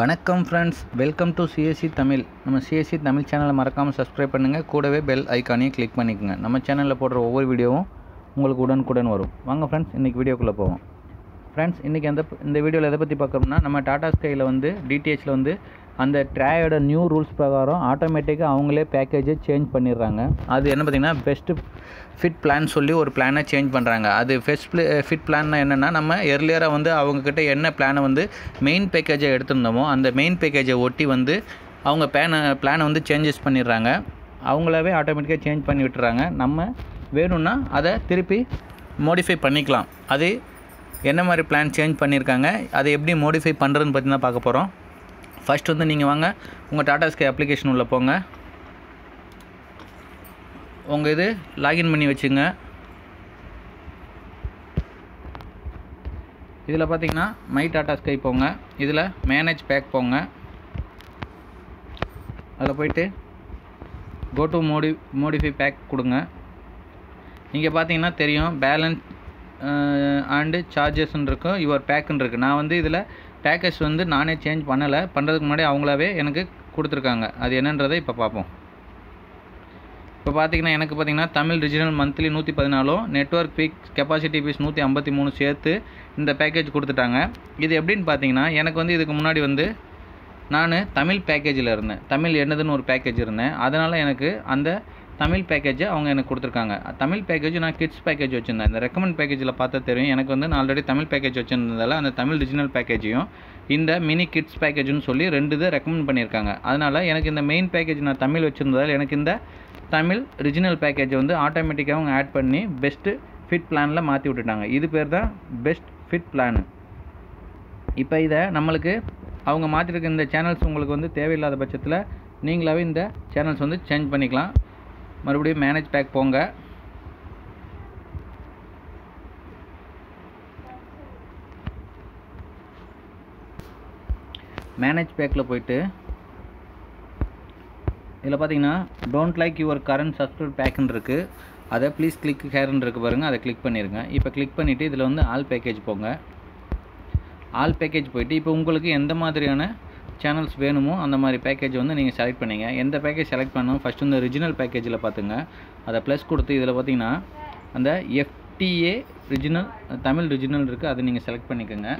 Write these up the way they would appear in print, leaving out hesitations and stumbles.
வணக்கம் friends, welcome to CSC Tamil. நம்ம CSC Tamil சேனலை மறக்காமல் சப்ஸ்கிரைப் பண்ணுங்கள். கூடவே பெல் ஐக்கானையும் கிளிக் பண்ணிக்கோங்க. நம்ம சேனலில் போடுற ஒவ்வொரு வீடியோவும் உங்களுக்கு உடனுக்குடன் வரும். வாங்க ஃப்ரெண்ட்ஸ், இன்றைக்கி வீடியோக்குள்ளே போவோம். ஃப்ரெண்ட்ஸ், இன்றைக்கி இந்த வீடியோவில் எதை பற்றி பார்க்குறோம்னா, நம்ம டாடா ஸ்கையில் டிடிஹெச்சில் அந்த ட்ராயோட நியூ ரூல்ஸ் பிரகாரம் ஆட்டோமேட்டிக்காக அவங்களே பேக்கேஜை சேஞ்ச் பண்ணிடுறாங்க. அது என்ன பார்த்திங்கன்னா, பெஸ்ட்டு ஃபிட் பிளான் சொல்லி ஒரு பிளானை சேஞ்ச் பண்ணுறாங்க. அது ஃபிட் பிளான்னா என்னென்னா, நம்ம எர்லியராக அவங்கக்கிட்ட என்ன பிளானை மெயின் பேக்கேஜை எடுத்திருந்தோமோ அந்த மெயின் பேக்கேஜை ஒட்டி அவங்க பிளானை சேஞ்சஸ் பண்ணிடுறாங்க. அவங்களாவே ஆட்டோமேட்டிக்காக சேஞ்ச் பண்ணி விட்டுறாங்க. நம்ம வேணும்னா அதை திருப்பி மோடிஃபை பண்ணிக்கலாம். அது என்ன மாதிரி பிளான் சேஞ்ச் பண்ணியிருக்காங்க, அதை எப்படி மோடிஃபை பண்ணுறதுன்னு பற்றி தான் பார்க்க போகிறோம். ஃபர்ஸ்ட் நீங்கள் வாங்க, உங்கள் டாடா ஸ்கை அப்ளிகேஷன் உள்ளே போங்க. உங்கள் இது லாகின் பண்ணி வச்சுங்க. இதில் பார்த்தீங்கன்னா மை டாடா ஸ்கை போங்க. இதில் மேனேஜ் பேக் போங்க. அதில் போய்ட்டு கோ டு மோடிஃபை பேக் கொடுங்க. இங்கே பார்த்தீங்கன்னா தெரியும், பேலன்ஸ் அண்டு சார்ஜஸ்ன்னு இருக்கும், யுவர் பேக்குன்னு இருக்குது. நான் இதில் பேக்கேஜ் நானே சேஞ்ச் பண்ணுறதுக்கு முன்னாடி அவங்களாவே எனக்கு கொடுத்துருக்காங்க. அது என்னன்றதை இப்போ பார்ப்போம். இப்போ பார்த்தீங்கன்னா எனக்கு Tamil regional monthly 114, network peak capacity fees 153 சேர்த்து இந்த பேக்கேஜ் கொடுத்துட்டாங்க. இது எப்படின்னு பார்த்தீங்கன்னா, எனக்கு இதுக்கு முன்னாடி நான் தமிழ் பேக்கேஜில் இருந்தேன். தமிழ் என்னதுன்னு ஒரு பேக்கேஜ் இருந்தேன். அதனால் எனக்கு அந்த தமிழ் பேக்கேஜை அவங்க எனக்கு கொடுத்துருக்காங்க. தமிழ் பேக்கேஜ் நான் கிட்ஸ் பேக்கேஜ் வச்சுருந்தேன். இந்த ரெக்கமெண்ட் பேக்கேஜில் பார்த்தா தெரியும், எனக்கு நான் ஆல்ரெடி தமிழ் பேக்கேஜ் வச்சுருந்ததால் அந்த தமிழ் ரிஜினல் பேக்கேஜையும் இந்த மினி கிட்ஸ் பேக்கேஜ்னு சொல்லி 2 இதை ரெக்கமெண்ட் பண்ணியிருக்காங்க. அதனால் எனக்கு இந்த மெயின் பேக்கேஜ் நான் தமிழ் வச்சுருந்ததால் எனக்கு இந்த தமிழ் ரிஜினல் பேக்கேஜை ஆட்டோமேட்டிக்காக அவங்க ஆட் பண்ணி பெஸ்ட்டு ஃபிட் பிளானில் மாற்றி விட்டுட்டாங்க. இது பேர் தான் பெஸ்ட் ஃபிட் பிளானு. இப்போ இதை நம்மளுக்கு அவங்க மாற்றிருக்க இந்த சேனல்ஸ் உங்களுக்கு தேவையில்லாத பட்சத்தில் நீங்களாகவே இந்த சேனல்ஸ் சேஞ்ச் பண்ணிக்கலாம். மறுபடியும் மேனேஜ் பேக் போங்க. மேனேஜ் பேக்கில் போயிட்டு இதில் பார்த்தீங்கன்னா don't like your current subscribe பேக்குன்னு இருக்குது. அதை ப்ளீஸ் கிளிக் ஹேர்ன்னு இருக்குது பாருங்கள், அதை கிளிக் பண்ணிடுங்க. இப்போ கிளிக் பண்ணிவிட்டு இதில் ஆல் பேக்கேஜ் போங்க. ஆல் பேக்கேஜ் போயிட்டு இப்போ உங்களுக்கு எந்த மாதிரியான சேனல்ஸ் வேணுமோ அந்த மாதிரி பேக்கேஜ் நீங்கள் செலக்ட் பண்ணிங்க. எந்த பேக்கேஜ் செலக்ட் பண்ணணும், ஃபஸ்ட்டு இந்த ரிஜினல் பேக்கேஜில் பார்த்துங்க. அதை ப்ளஸ் கொடுத்து இதில் பார்த்தீங்கன்னா அந்த FTA ரிஜினல் தமிழ் ரிஜினல் இருக்குது, அதை நீங்கள் செலக்ட் பண்ணிக்கோங்க.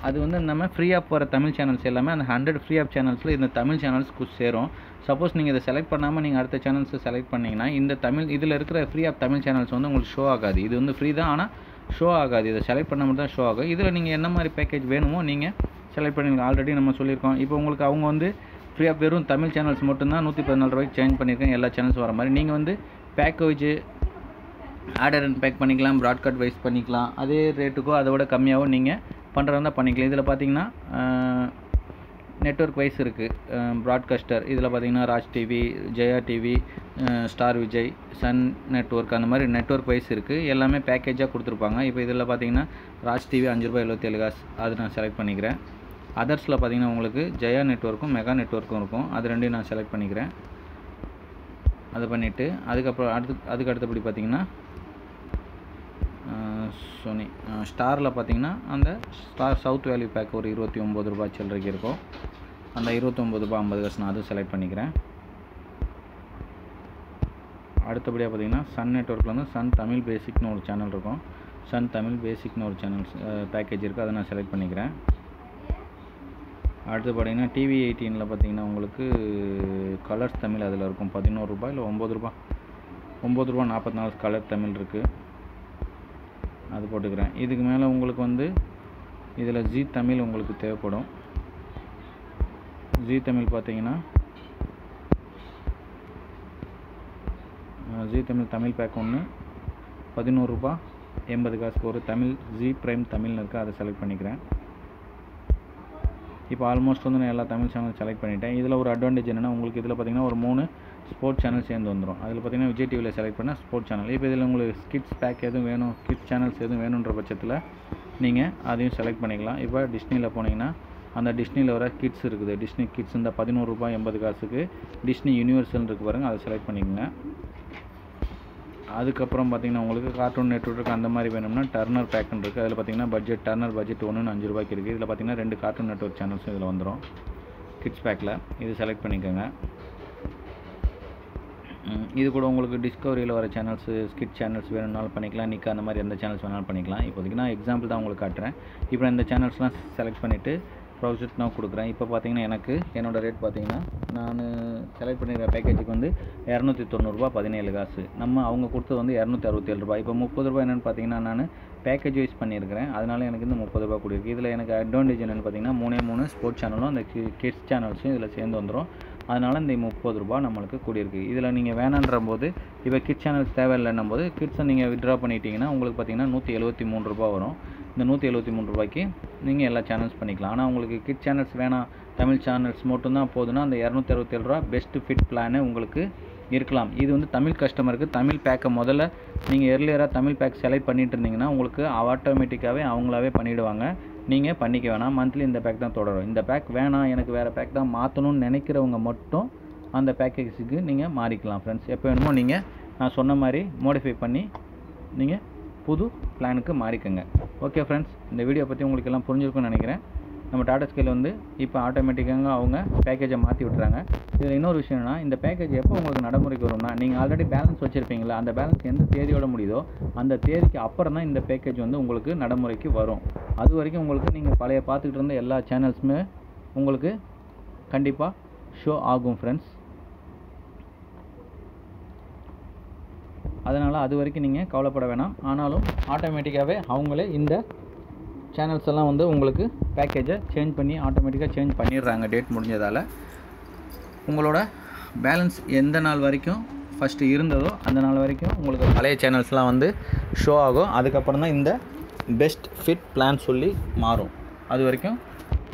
அது நம்ம ஃப்ரீ ஆப் வர தமிழ் சேனல்ஸ் எல்லாமே அந்த 100 ஃப்ரீ ஆப் சேனல்ஸில் இந்த தமிழ் சேனல்ஸ்க்கு சேரும். சப்போஸ் நீங்கள் இதை செலக்ட் பண்ணாமல் நீங்கள் அடுத்த சேனல்ஸை செலக்ட் பண்ணிங்கன்னா இந்த இதில் இருக்கிற ஃப்ரீ ஆப் தமிழ் சேனல்ஸ் உங்களுக்கு ஷோ ஆகாது. இது ஃப்ரீ தான், ஆனால் ஷோ ஆகாது. இதை செலக்ட் பண்ண மட்டும் தான் ஷோ ஆகும். இதில் நீங்கள் என்ன மாதிரி பேக்கேஜ் வேணுமோ நீங்கள் செலக்ட் பண்ணிங்க. ஆல்ரெடி நம்ம சொல்லியிருக்கோம். இப்போ உங்களுக்கு அவங்க ஃப்ரீ ஆஃப் வெறும் தமிழ் சேனல்ஸ் மட்டும்தான் 114 ரூபாய்க்கு சேஞ்ச் பண்ணியிருக்கேன். எல்லா சேனல்ஸ் வர மாதிரி நீங்கள் பேக்கேஜ் ஆர்டர் அண்ட் பேக் பண்ணிக்கலாம், ப்ராட்காஸ்ட் வைஸ் பண்ணிக்கலாம். அதே ரேட்டுக்கோ அதை விட கம்மியாகவும் நீங்கள் பண்ணுறதா பண்ணிக்கலாம். இதில் பார்த்தீங்கன்னா நெட்வொர்க் வைஸ் இருக்குது. ப்ராட்காஸ்டர் இதில் பார்த்தீங்கன்னா Raj TV, Jaya TV, star Vijay, sun network, அந்த மாதிரி நெட்வொர்க் வைஸ் இருக்குது. எல்லாமே பேக்கேஜாக கொடுத்துருப்பாங்க. இப்போ இதில் பார்த்தீங்கன்னா ராஜ் டிவி ₹5.77, அது நான் செலக்ட் பண்ணிக்கிறேன். அதர்ஸில் பார்த்தீங்கன்னா உங்களுக்கு ஜெயா நெட்வொர்க்கும் மெகா நெட்வொர்க்கும் இருக்கும். அது ரெண்டையும் நான் செலக்ட் பண்ணிக்கிறேன். அதை பண்ணிவிட்டு அதுக்கப்புறம் அதுக்கு அடுத்தபடி பார்த்தீங்கன்னா சோனி ஸ்டாரில் பார்த்தீங்கன்னா அந்த ஸ்டார் சவுத் வேல்யூ பேக் ஒரு ₹29 சில்லறைக்கு இருக்கும். அந்த ₹29.50 நான் அதுவும் செலக்ட் பண்ணிக்கிறேன். அடுத்தபடியாக பார்த்தீங்கன்னா சன் நெட்வொர்க்கில் சன் தமிழ் பேசிக்னு ஒரு சேனல் இருக்கும். சன் தமிழ் பேசிக்னு ஒரு சேனல் பேக்கேஜ் இருக்குது, அதை நான் செலக்ட் பண்ணிக்கிறேன். அடுத்து பார்த்தீங்கன்னா டிவி 18 பார்த்தீங்கன்னா உங்களுக்கு கலர்ஸ் தமிழ் அதில் இருக்கும். ₹11 இல்லை ₹9.44 கலர் தமிழ் இருக்குது, அது போட்டுக்கிறேன். இதுக்கு மேலே உங்களுக்கு இதில் ஜி தமிழ் உங்களுக்கு தேவைப்படும். ஜி தமிழ் பார்த்தீங்கன்னா ஜி தமிழ் பேக் ஒன்று ₹11.80 ஒரு தமிழ் ஜி பிரைம் தமிழ்னு இருக்குது, அதை செலக்ட் பண்ணிக்கிறேன். இப்போ ஆல்மோஸ்ட் நான் எல்லா தமிழ் சேனல் செலக்ட் பண்ணிட்டேன். இதில் ஒரு அட்வான்டேஜ் என்னென்னா, உங்களுக்கு இதில் பார்த்தீங்கன்னா ஒரு 3 ஸ்போர்ட்ஸ் சேனல் சேர்ந்து வந்துடும். அதில் பார்த்தீங்கன்னா விஜய் டிவியில் செலக்ட் பண்ணால் ஸ்போர்ட்ஸ் சேனல். இப்போ இதில் உங்களுக்கு கிட்ஸ் பேக் எதுவும் வேணும், கிட்ஸ் சேனல்ஸ் எதுவும் வேணுன்ற பட்சத்தில் நீங்கள் அதையும் செலக்ட் பண்ணிக்கலாம். இப்போ டிஸ்னியில் போனீங்கன்னா அந்த டிஸ்னியில் வர கிட்ஸ் இருக்குது. டிஸ்னி கிட்ஸ் இந்த ₹11.80 டிஸ்னி யூனிவர்சல் இருக்குது பாருங்கள், அதை செலக்ட் பண்ணிக்கோங்க. அதுக்கப்புறம் பார்த்திங்கன்னா உங்களுக்கு கார்ட்டூன் நெட்வொர்க் அந்த மாதிரி வேணும்னா டர்னர் பேக்குன்னு இருக்குது. அதில் பார்த்திங்கன்னா டர்னர் பட்ஜெட் 1ன்னு 5 ரூபாய்க்கு இருக்குது. இதில் பார்த்திங்கன்னா 2 கார்ட்டூன் நெட்வொர்க் சேனல்ஸும் இதில் வந்துடும் கிட்ஸ் பேக்கில். இது செலக்ட் பண்ணிக்கோங்க. இது கூட உங்களுக்கு டிஸ்கவரியில் வர சேனல்ஸு ஸ்கிட் சேனல்ஸ் வேணும்னாலும் பண்ணிக்கலாம். நிக்கா அந்த மாதிரி எந்த சேனல்ஸ் வேணாலும் பண்ணிக்கலாம். இப்போதைக்கு நான் எக்ஸாம்பிள் தான் உங்களுக்கு காட்டுறேன். இப்போ நான் இந்த சேனல்ஸ்லாம் செலக்ட் பண்ணிவிட்டு ப்ரொசெஸ் நான் கொடுக்குறேன். இப்போ பார்த்தீங்கன்னா எனக்கு என்னோடய ரேட் பார்த்தீங்கன்னா நான் செலக்ட் பண்ணிடுற பேக்கேஜுக்கு வந்து 290 ரூபா 17 காசு. அவங்க கொடுத்தது வந்து 267 ரூபாய். இப்போ 30 ரூபாய் என்னென்னு பார்த்தீங்கன்னா நான் பேக்கேஜ் வைஸ் பண்ணியிருக்கிறேன். அதனால் எனக்கு இந்த 30 ரூபா கூடியிருக்கு. இதில் எனக்கு அட்வான்டேஜ் என்னென்னு பார்த்தீங்கன்னா 3 ஸ்போர்ட்ஸ் சேனலும் அந்த கிட்ஸ் சேனல்ஸும் இதில் சேர்ந்து வந்துடும். அதனால் இந்த 30 ரூபா நம்மளுக்கு கூடியிருக்கு. இதில் நீங்கள் வேணான்ற போது இப்போ கிட்ஸ் சேனல்ஸ் தேவையில்லைன்னும் போது கிட்ஸை நீங்கள் வித்ட்ரா பண்ணிட்டீங்கன்னா உங்களுக்கு பார்த்தீங்கன்னா 173 ரூபா வரும். இந்த 173 ரூபாய்க்கு நீங்கள் எல்லா சேனல்ஸ் பண்ணிக்கலாம். ஆனால் உங்களுக்கு கிட் சேனல்ஸ் வேணாம், தமிழ் சேனல்ஸ் மட்டும்தான் போதுன்னா அந்த 267 ரூபா பெஸ்ட் ஃபிட் பிளானு உங்களுக்கு இருக்கலாம். இது வந்து தமிழ் கஸ்டமருக்கு தமிழ் பேக்கை முதல்ல நீங்கள் எர்லியராக தமிழ் பேக் செலக்ட் பண்ணிட்டு இருந்தீங்கன்னா உங்களுக்கு ஆட்டோமேட்டிக்காகவே அவங்களாவே பண்ணிவிடுவாங்க. நீங்கள் பண்ணிக்க வேணாம். மந்த்லி இந்த பேக் தான் தொடரும். இந்த பேக் வேணாம், எனக்கு வேறு பேக் தான் மாற்றணும்னு நினைக்கிறவங்க மட்டும் அந்த பேக்கேஜுக்கு நீங்கள் மாறிக்கலாம் ஃப்ரெண்ட்ஸ். எப்போ வேணுமோ நீங்கள் நான் சொன்ன மாதிரி மோடிஃபை பண்ணி நீங்கள் புது பிளானுக்கு மாறிக்கங்க. ஓகே ஃப்ரெண்ட்ஸ், இந்த வீடியோ பற்றி உங்களுக்கு எல்லாம் புரிஞ்சிருக்குன்னு நினைக்கிறேன். நம்ம டாடா ஸ்கைல் வந்து இப்போ ஆட்டோமேட்டிக்காக அவங்க பேக்கேஜை மாற்றி விட்டுறாங்க. இதில் இன்னொரு விஷயம்னா இந்த பேக்கேஜ் எப்போ உங்களுக்கு நடைமுறைக்கு வரும்னா நீங்கள் ஆல்ரெடி பேலன்ஸ் வச்சுருப்பீங்களா, அந்த பேலன்ஸ் எந்த தேதியோட முடியுதோ அந்த தேதிக்கு அப்புறம் தான் இந்த பேக்கேஜ் வந்து உங்களுக்கு நடைமுறைக்கு வரும். அது வரைக்கும் உங்களுக்கு நீங்கள் பழைய பார்த்துக்கிட்டு இருந்த எல்லா சேனல்ஸுமே உங்களுக்கு கண்டிப்பாக ஷோ ஆகும் ஃப்ரெண்ட்ஸ். அதனால் அது வரைக்கும் நீங்கள் கவலைப்பட வேணாம். ஆனாலும் ஆட்டோமேட்டிக்காகவே அவங்களே இந்த சேனல்ஸ் எல்லாம் வந்து உங்களுக்கு பேக்கேஜை சேஞ்ச் பண்ணி ஆட்டோமேட்டிக்காக சேஞ்ச் பண்ணிடுறாங்க டேட் முடிஞ்சதால். உங்களோட பேலன்ஸ் எந்த நாள் வரைக்கும் ஃபஸ்ட்டு இருந்ததோ அந்த நாள் வரைக்கும் உங்களுக்கு பழைய சேனல்ஸ்லாம் வந்து ஷோ ஆகும். அதுக்கப்புறம் தான் இந்த பெஸ்ட் ஃபிட் பிளான் சொல்லி மாறும். அது வரைக்கும்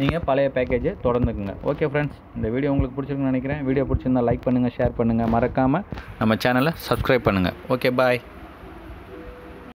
நீங்கள் பழைய பேக்கேஜை தொடர்ந்துக்குங்க. ஓகே ஃப்ரெண்ட்ஸ், இந்த வீடியோ உங்களுக்கு பிடிச்சிருக்குன்னு நினைக்கிறேன். வீடியோ பிடிச்சிருந்தால் லைக் பண்ணுங்கள், ஷேர் பண்ணுங்கள், மறக்காமல் நம்ம சேனலை சப்ஸ்கிரைப் பண்ணுங்கள். ஓகே, பாய்.